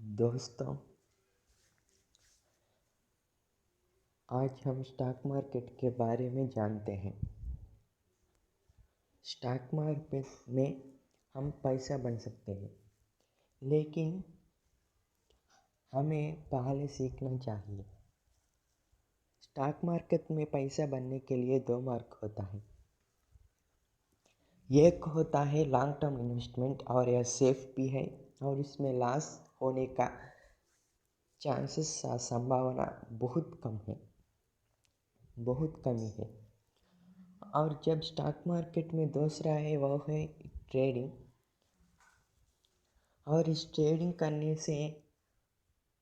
दोस्तों, आज हम स्टॉक मार्केट के बारे में जानते हैं। स्टॉक मार्केट में हम पैसा बन सकते हैं, लेकिन हमें पहले सीखना चाहिए। स्टॉक मार्केट में पैसा बनने के लिए दो मार्ग होता है। एक होता है लॉन्ग टर्म इन्वेस्टमेंट और यह सेफ भी है और इसमें लॉस होने का चांसेस संभावना बहुत कमी है। और जब स्टॉक मार्केट में दूसरा है वह है ट्रेडिंग। और इस ट्रेडिंग करने से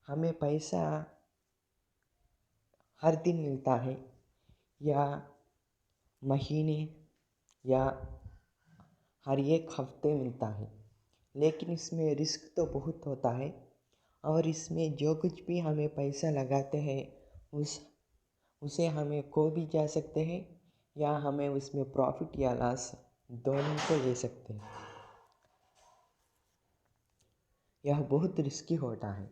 हमें पैसा हर दिन मिलता है या महीने या हर एक हफ्ते मिलता है, लेकिन इसमें रिस्क तो बहुत होता है। और इसमें जो कुछ भी हमें पैसा लगाते हैं उसे हमें खो भी जा सकते हैं या हमें उसमें प्रॉफिट या लॉस दोनों को ले सकते हैं। यह बहुत रिस्की होता है।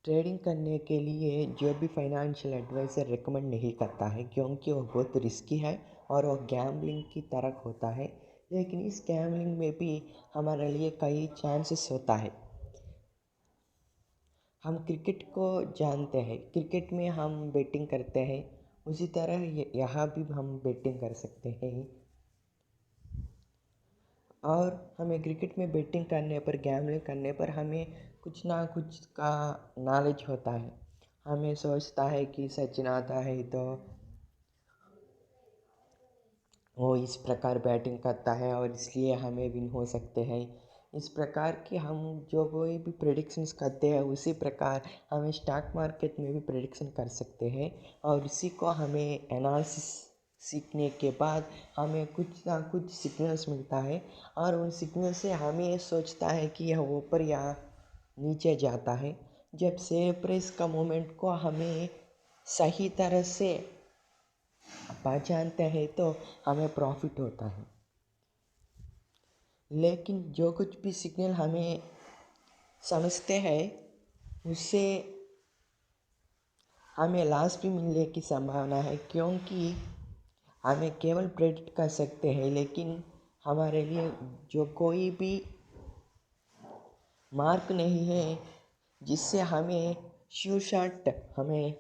ट्रेडिंग करने के लिए जो भी फाइनेंशियल एडवाइज़र रिकमेंड नहीं करता है, क्योंकि वह बहुत रिस्की है और वह गैम्बलिंग की तरह होता है। लेकिन इस गैम्बलिंग में भी हमारे लिए कई चांसेस होता है। हम क्रिकेट को जानते हैं, क्रिकेट में हम बैटिंग करते हैं, उसी तरह यहाँ भी हम बैटिंग कर सकते हैं। और हमें क्रिकेट में बैटिंग करने पर, गैम्बलिंग करने पर हमें कुछ ना कुछ का नॉलेज होता है। हमें सोचता है कि सचिन आता है तो वो इस प्रकार बैटिंग करता है और इसलिए हमें विन हो सकते हैं। इस प्रकार के हम जो कोई भी प्रेडिक्शंस करते हैं उसी प्रकार हमें स्टॉक मार्केट में भी प्रेडिक्शन कर सकते हैं। और इसी को हमें एनालिसिस सीखने के बाद हमें कुछ ना कुछ सिग्नल्स मिलता है और उन सिग्नल से हमें सोचता है कि यह ऊपर या नीचे जाता है। जब शेयर प्राइस का मूवमेंट को हमें सही तरह से पहचानते हैं तो हमें प्रॉफिट होता है। लेकिन जो कुछ भी सिग्नल हमें समझते हैं उससे हमें लॉस भी मिलने की संभावना है, क्योंकि हमें केवल प्रेडिक्ट कर सकते हैं, लेकिन हमारे लिए जो कोई भी मार्क नहीं है जिससे हमें श्योर शॉट हमें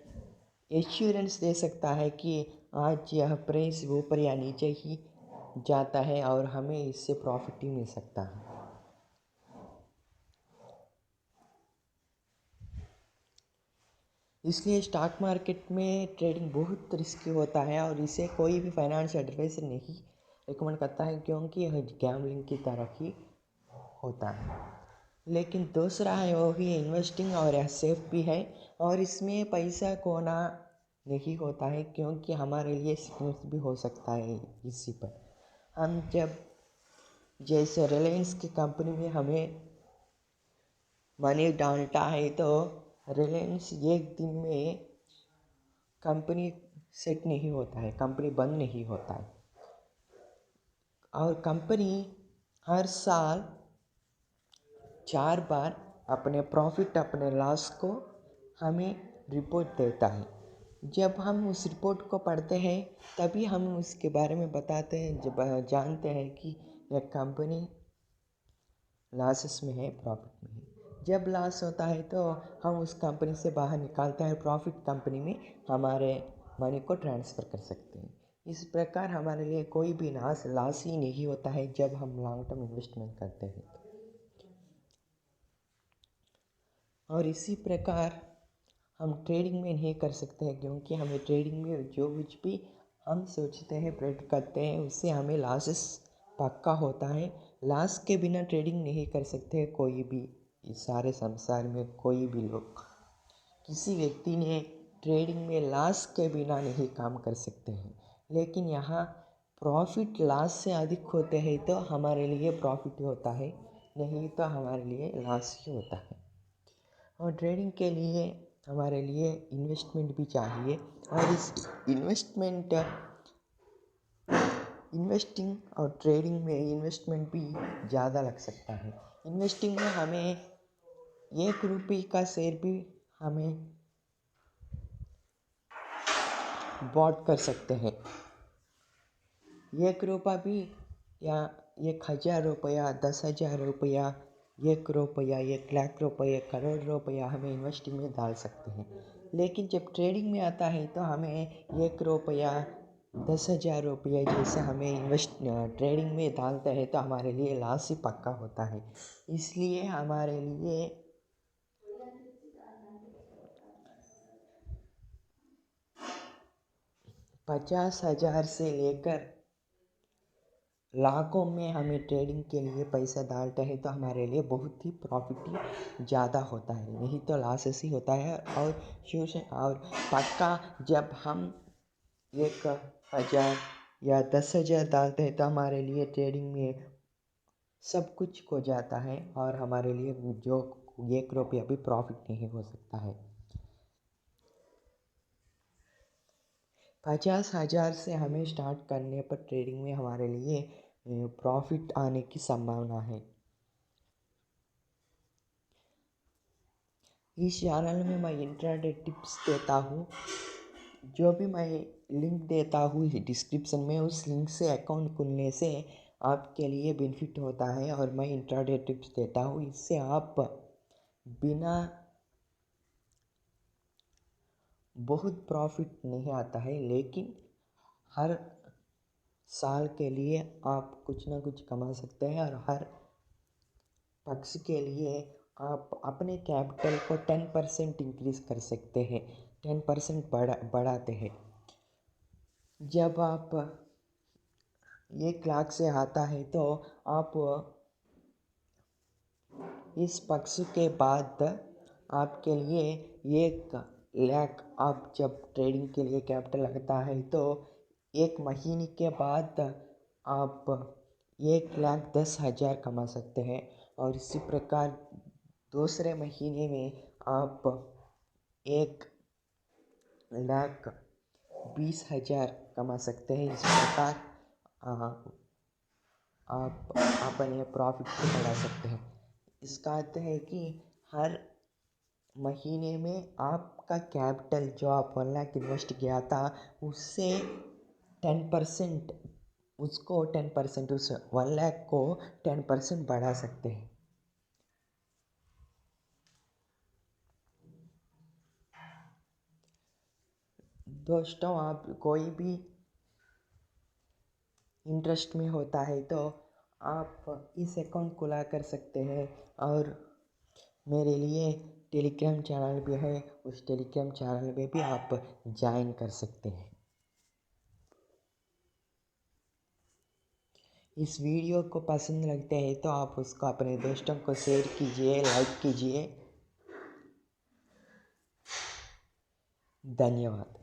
एश्योरेंस दे सकता है कि आज यह प्राइस ऊपर या नीचे ही जाता है और हमें इससे प्रॉफिट ही मिल सकता है। इसलिए स्टॉक मार्केट में ट्रेडिंग बहुत रिस्की होता है और इसे कोई भी फाइनेंशियल एडवाइजर नहीं रिकमेंड करता है, क्योंकि यह गैम्बलिंग की तरह ही होता है। लेकिन दूसरा है वो भी इन्वेस्टिंग और यह सेफ भी है और इसमें पैसा खोना नहीं होता है, क्योंकि हमारे लिए सिक्योर भी हो सकता है। इसी पर हम जब जैसे रिलायंस की कंपनी में हमें मनी डालता है तो रिलायंस एक दिन में कंपनी सेट नहीं होता है, कंपनी बंद नहीं होता है। और कंपनी हर साल 4 बार अपने प्रॉफिट अपने लॉस को हमें रिपोर्ट देता है। जब हम उस रिपोर्ट को पढ़ते हैं तभी हम उसके बारे में बताते हैं, जब जानते हैं कि यह कंपनी लॉसेस में है, प्रॉफिट में है। जब लॉस होता है तो हम उस कंपनी से बाहर निकालते हैं, प्रॉफिट कंपनी में हमारे मनी को ट्रांसफ़र कर सकते हैं। इस प्रकार हमारे लिए कोई भी लॉस ही नहीं होता है जब हम लॉन्ग टर्म इन्वेस्टमेंट करते हैं। और इसी प्रकार हम ट्रेडिंग में नहीं कर सकते हैं, क्योंकि हमें ट्रेडिंग में जो कुछ भी हम सोचते हैं, प्रेडिक्ट करते हैं, उससे हमें लॉसेस पक्का होता है। लॉस के बिना ट्रेडिंग नहीं कर सकते कोई भी, इस सारे संसार में कोई भी लोग। किसी व्यक्ति ने ट्रेडिंग में लॉस के बिना नहीं काम कर सकते हैं। लेकिन यहाँ प्रॉफिट लॉस से अधिक होते हैं तो हमारे लिए प्रॉफिट होता है, नहीं तो हमारे लिए लॉस ही होता है। और ट्रेडिंग के लिए हमारे लिए इन्वेस्टमेंट भी चाहिए और इस इन्वेस्टिंग और ट्रेडिंग में इन्वेस्टमेंट भी ज़्यादा लग सकता है। इन्वेस्टिंग में हमें 1 रुपये का शेयर भी हमें बॉट कर सकते हैं। 1 रुपया भी या 1,000 रुपया, 10,000 रुपया, 1 रुपया, 1 लाख रुपये, 1 करोड़ रुपया हमें इन्वेस्टिंग में डाल सकते हैं। लेकिन जब ट्रेडिंग में आता है तो हमें 1 रुपया, 10,000 रुपये जैसे हमें ट्रेडिंग में डालते हैं तो हमारे लिए लॉस ही पक्का होता है। इसलिए हमारे लिए 50,000 से लेकर लाखों में हमें ट्रेडिंग के लिए पैसा डालते हैं तो हमारे लिए बहुत ही प्रॉफिट ज़्यादा होता है, नहीं तो लॉसेस ही होता है। और पक्का जब हम 1,000 या 10,000 डालते हैं तो हमारे लिए ट्रेडिंग में सब कुछ हो जाता है और हमारे लिए जो 1 रुपया भी प्रॉफिट नहीं हो सकता है। 50,000 से हमें स्टार्ट करने पर ट्रेडिंग में हमारे लिए प्रॉफिट आने की संभावना है। इस चैनल में मैं इंट्राडे टिप्स देता हूँ। जो भी मैं लिंक देता हूँ डिस्क्रिप्शन में, उस लिंक से अकाउंट खुलने से आपके लिए बेनिफिट होता है और मैं इंट्राडे टिप्स देता हूँ। इससे आप बिना बहुत प्रॉफिट नहीं आता है, लेकिन हर साल के लिए आप कुछ ना कुछ कमा सकते हैं और हर पक्ष के लिए आप अपने कैपिटल को 10% इंक्रीज़ कर सकते हैं, 10% बढ़ाते हैं। जब आप 1 लाख से आता है तो आप इस पक्ष के बाद आपके लिए 1 लाख, आप जब ट्रेडिंग के लिए कैपिटल लगता है तो 1 महीने के बाद आप 1,10,000 कमा सकते हैं। और इसी प्रकार दूसरे महीने में आप 1,20,000 कमा सकते हैं। इस प्रकार आप अपने प्रॉफिट को बढ़ा सकते हैं। इसका अर्थ है कि हर महीने में आपका कैपिटल जो आप 1 लाख इन्वेस्ट किया था उससे 10% उसको 10% उस 1 लाख को 10% बढ़ा सकते हैं। दोस्तों, आप कोई भी इंटरेस्ट में होता है तो आप इस अकाउंट खुला कर सकते हैं। और मेरे लिए टेलीग्राम चैनल भी है, उस टेलीग्राम चैनल में भी आप ज्वाइन कर सकते हैं। इस वीडियो को पसंद लगते हैं तो आप उसको अपने दोस्तों को शेयर कीजिए, लाइक कीजिए। धन्यवाद।